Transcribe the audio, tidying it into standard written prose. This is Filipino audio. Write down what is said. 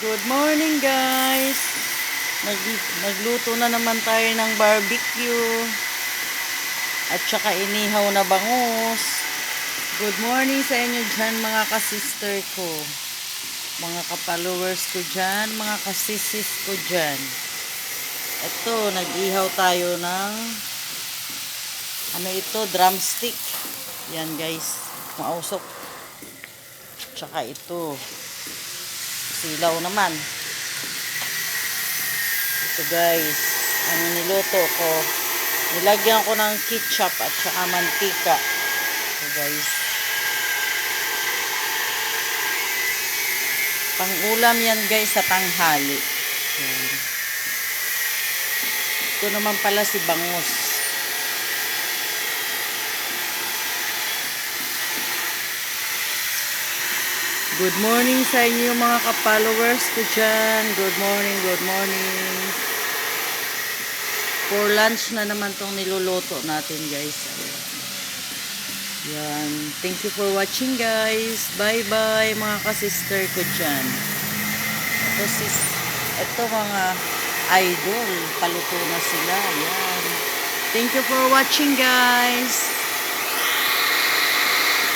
Good morning guys. Nagluto na naman tayo ng barbecue at saka inihaw na bangus. Good morning sa inyo dyan mga kasister ko, mga ka-followers ko dyan, mga kasisis ko dyan. Ito, nag-ihaw tayo ng drumstick. Yan guys, mausok. Tsaka ito, silaw naman. Ito guys, ang niluto ko, nilagyan ko ng ketchup at saka mantika. Ito guys, pang-ulam yan guys sa tanghali. Yan. Ito naman pala si bangus. Good morning sa inyo mga ka-followers ko dyan. Good morning, good morning. For lunch na naman tong niluluto natin guys. Yan. Thank you for watching guys. Bye bye mga ka-sister ko dyan. Ito mga idol. Paluto na sila. Yan. Thank you for watching guys.